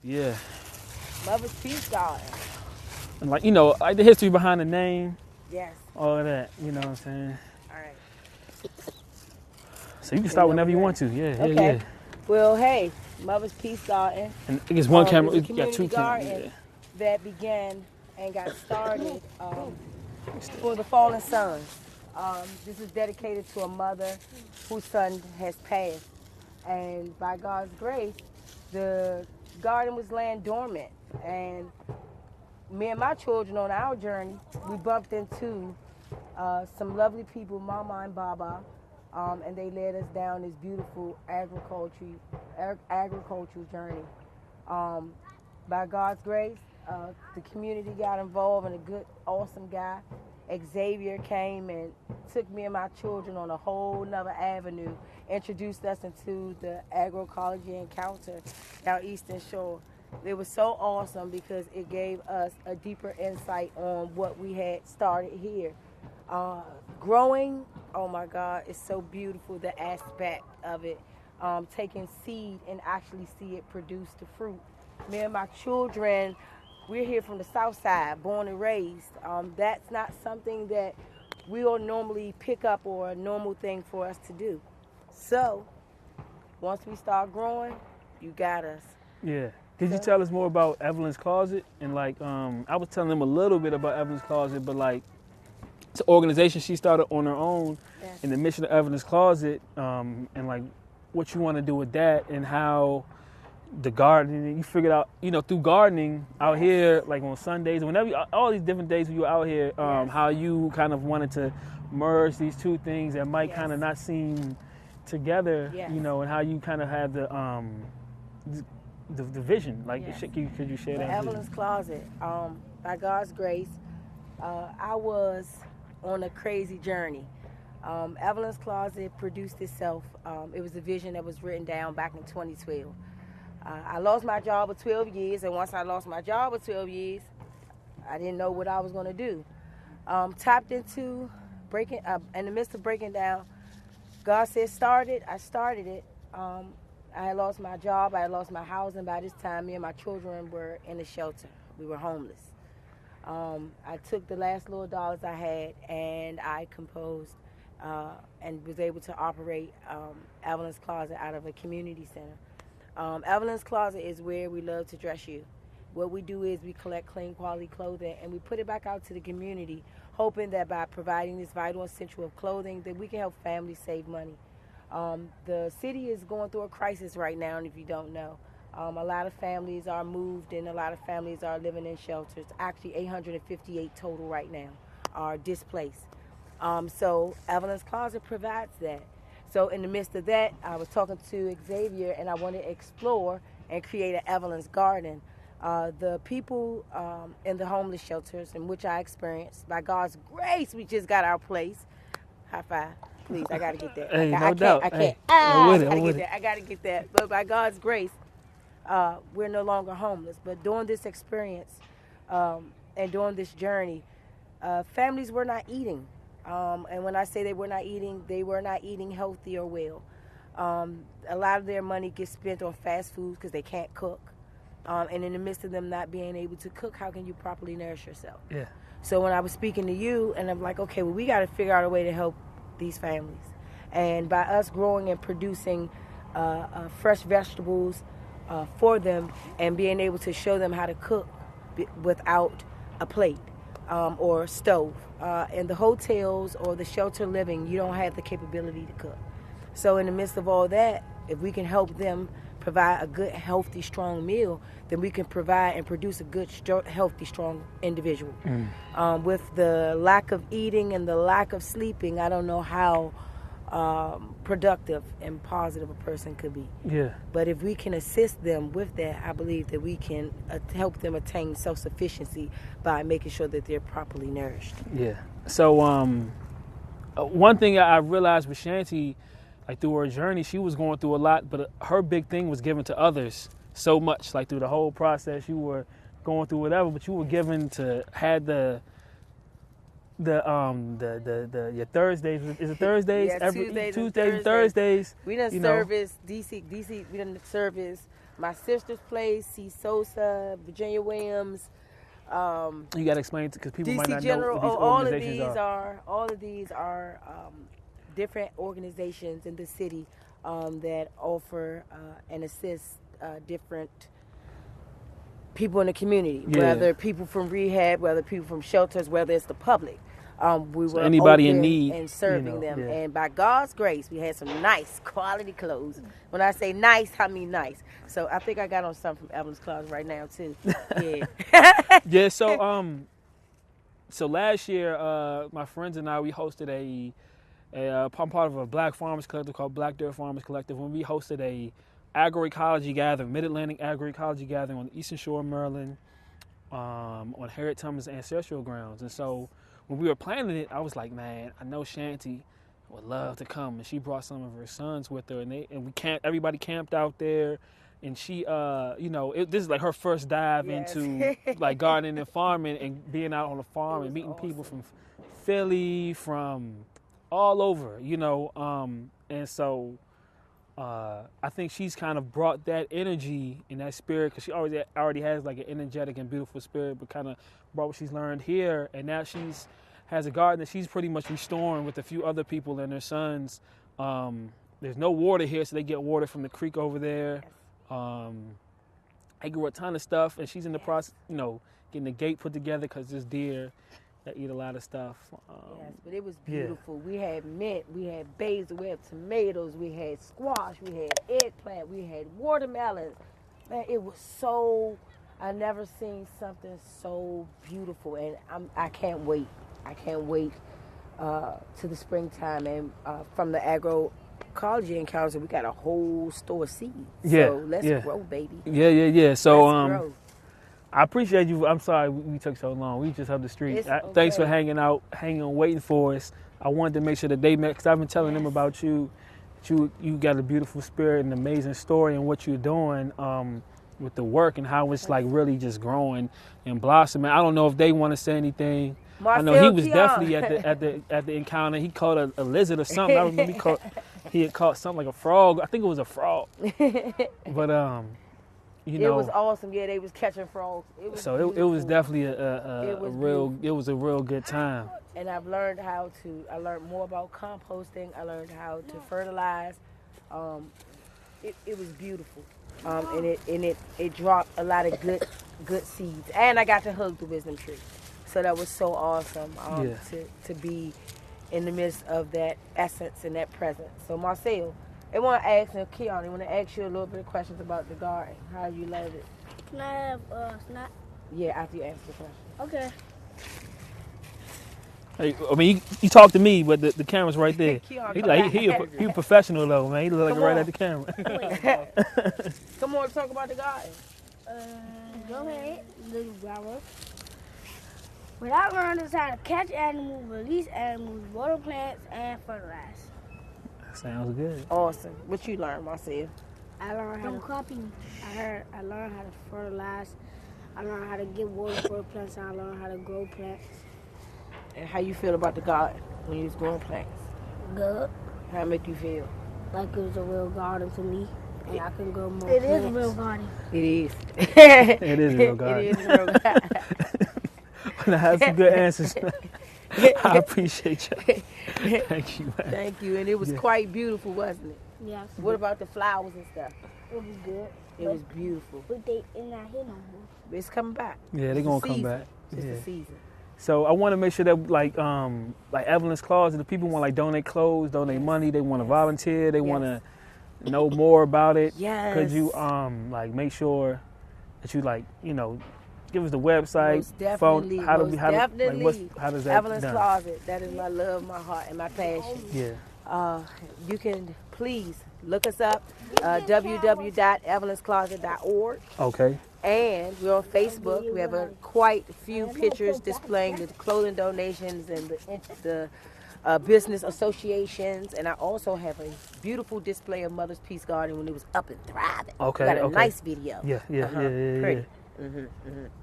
Yeah. Mother's Peace Garden. And like, like the history behind the name, Yes. all of that, you know what I'm saying? All right. So you can start whenever you want to. Okay. Well, hey, Mother's Peace Garden. And I guess one camera, Is a you got two community garden cameras. that began and got started for the fallen sons. This is dedicated to a mother whose son has passed. And by God's grace, the garden was laying dormant. And me and my children on our journey, we bumped into some lovely people, Mama and Baba, and they led us down this beautiful agricultural journey. By God's grace, the community got involved, and a good, awesome guy, Xavier, came and took me and my children on a whole nother avenue, introduced us into the agroecology encounter down Eastern Shore. It was so awesome because it gave us a deeper insight on what we had started here. Growing, oh my God, it's so beautiful, the aspect of it. Taking seed and actually see it produce the fruit. Me and my children, we're here from the South Side, born and raised. That's not something that we'll normally pick up or a normal thing for us to do. So, once we start growing, you got us. Yeah. Could you tell us more about Evelyn's Closet? And like, I was telling them a little bit about Evelyn's Closet, but like, it's an organization she started on her own. Yes. And the mission of Evelyn's Closet, and like what you want to do with that, and how the gardening, you figured out, through gardening out here, like on Sundays, whenever all these different days when you were out here, how you kind of wanted to merge these two things that might kind of not seem together, and how you kind of had the vision. Like, could you share that? Evelyn's Closet, by God's grace, I was on a crazy journey. Evelyn's Closet produced itself. It was a vision that was written down back in 2012. I lost my job for 12 years, and once I lost my job for 12 years, I didn't know what I was going to do. Tapped into breaking, in the midst of breaking down, God said start it. I started it. I had lost my job. I had lost my house, and by this time, me and my children were in a shelter. We were homeless. I took the last little dollars I had, and I composed and was able to operate Evelyn's Closet out of a community center. Evelyn's Closet is where we love to dress you. What we do is we collect clean quality clothing and we put it back out to the community, hoping that by providing this vital essential of clothing that we can help families save money. The city is going through a crisis right now, and if you don't know, a lot of families are moved and a lot of families are living in shelters. Actually 858 total right now are displaced. So Evelyn's Closet provides that. So in the midst of that, I was talking to Xavier, and I wanted to explore and create an Evelyn's Garden. The people in the homeless shelters in which I experienced, by God's grace, we just got our place. High five, please. I gotta get that. Hey, I doubt. can't. Hey, I gotta get that. But by God's grace, we're no longer homeless. But during this experience and during this journey, families were not eating. And when I say they were not eating healthy or well. A lot of their money gets spent on fast foods because they can't cook. And in the midst of them not being able to cook, how can you properly nourish yourself? Yeah. So when I was speaking to you, and I'm like, okay, well, we got to figure out a way to help these families. And by us growing and producing fresh vegetables for them and being able to show them how to cook without a plate or stove. In the hotels or the shelter living, you don't have the capability to cook. So in the midst of all that, if we can help them provide a good, healthy, strong meal, then we can provide and produce a good, healthy, strong individual. With the lack of eating and the lack of sleeping, I don't know how productive and positive a person could be. Yeah. But if we can assist them with that, I believe that we can help them attain self-sufficiency by making sure that they're properly nourished. Yeah. So one thing I realized with Shanti, like through her journey, she was going through a lot, but her big thing was giving to others so much. Like through the whole process, you were going through whatever, but you were given to had your Thursdays. Is it Thursdays? Yeah, Tuesdays and Thursdays. We done service DC. We done service my sister's place, C. Sosa, Virginia Williams. You got to explain it because people might DC not General. know what these organizations All of these are different organizations in the city that offer and assist different people in the community, whether people from rehab, whether people from shelters, whether it's the public. We were anybody open in need and serving them. Yeah. And by God's grace, we had some nice quality clothes. When I say nice, I mean nice. So I think I got on something from Evelyn's Closet right now too. Yeah. Yeah. So last year, my friends and I, we hosted I'm part of a Black Farmers Collective called Black Dirt Farmers Collective. When we hosted a agroecology gathering, Mid-Atlantic agroecology gathering on the Eastern Shore of Maryland, on Harriet Tubman's ancestral grounds. And so when we were planning it, I was like, man, I know Shanti would love to come, and she brought some of her sons with her, and everybody camped out there, and she, this is like her first dive into like gardening and farming and being out on the farm and meeting people from Philly, from all over, and so I think she's kind of brought that energy and that spirit because she already has like an energetic and beautiful spirit, but kind of brought what she's learned here, and now has a garden that she's pretty much restoring with a few other people and their sons. There's no water here, so they get water from the creek over there. I grew a ton of stuff, and she's in the process, getting the gate put together because there's deer that eat a lot of stuff. Yes, but it was beautiful. We had mint, we had basil, we had tomatoes, we had squash, we had eggplant, we had watermelons. Man, it was I never seen something so beautiful, and I can't wait. I can't wait to the springtime, and from the agroecology encounters, we got a whole store of seeds. Yeah, so let's grow, baby. Yeah. So let's grow. I appreciate you. I'm sorry we took so long. We just up the street. Okay. Thanks for hanging out, waiting for us. I wanted to make sure that they met because I've been telling them about you. You got a beautiful spirit and an amazing story and what you're doing with the work and how it's like really just growing and blossoming. I don't know if they want to say anything. I know he was definitely at the encounter. He caught a lizard or something. I remember he had caught something like a frog. I think it was a frog. But it was awesome. Yeah, they was catching frogs. It was definitely a real good time. And I learned more about composting. I learned how to fertilize. It was beautiful. And it dropped a lot of good seeds. And I got to hug the wisdom tree. So that was so awesome to be in the midst of that essence and that presence. So Marcel, I want to ask, and Keon, I want to ask you a little bit of questions about the garden. How you learned it? Can I have snap? Yeah, after you ask the question. Okay. Hey, I mean, you talk to me, but the camera's right there. Keon, he a professional though, man. He look like right at the camera. Come on, talk about the garden. Go ahead, little brother. What I learned is how to catch animals, release animals, water plants, and fertilize. Sounds good. Awesome. What you learned, Marcel? I learned how I learned how to fertilize. I learned how to get water for plants, and I learned how to grow plants. And how you feel about the garden when you was growing plants? Good. How it make you feel? Like it was a real garden to me, and I can grow more plants. It is a real garden. It is. It is a real garden. It is a real garden. That's some good answers. I appreciate you. Thank you, man. Thank you. And it was quite beautiful, wasn't it? Yes. What about the flowers and stuff? It was good. It was beautiful. But they not here no more. It's coming back. Yeah, they're gonna come back. It's the season. So I want to make sure that like Evelyn's Closet, the people want to like donate clothes, donate money, they want to volunteer, they want to know more about it. Yes. Could you like make sure that you like give us the website, most definitely, phone, how does that Evelyn's done? Closet. That is my love, my heart, and my passion. Yeah. You can please look us up, www.evelynscloset.org. Okay. And we're on Facebook. We have quite a few pictures displaying the clothing donations and the business associations. And I also have a beautiful display of Mother's Peace Garden when it was up and thriving. Okay. We got a nice video. Yeah. Pretty.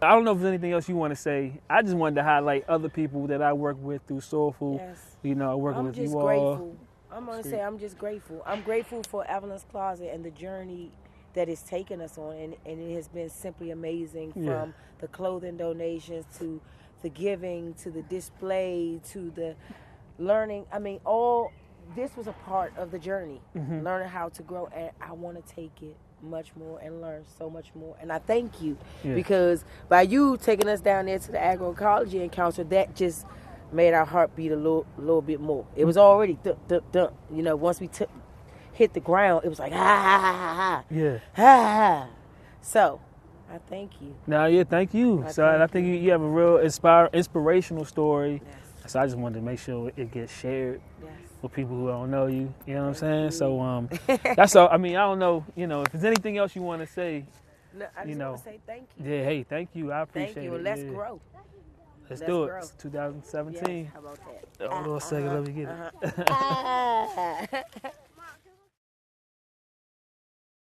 I don't know if there's anything else you want to say. I just wanted to highlight other people that I work with through Soulful. Yes. Working with you grateful. all. I'm going to say I'm just grateful. I'm grateful for Evelyn's Closet and the journey that it's taken us on, and it has been simply amazing, from the clothing donations to the giving to the display to the learning. I mean, all this was a part of the journey, learning how to grow, and I want to take it much more and learn so much more. And I thank you because by you taking us down there to the agroecology encounter, that just made our heart beat a little bit more. It was already you know, once we hit the ground, it was like So I thank you. Thank you. I think you have a real inspirational story. Yes. So I just wanted to make sure it gets shared with people who don't know you. You know what I'm saying? So that's all. I mean, I don't know. You know, if there's anything else you want to say. No, I just want to say thank you. Yeah. Hey, thank you. I appreciate it. Thank you. And let's grow. Let's do it. Grow. It's 2017. Yes, how about that? Hold on a second. Let me get it.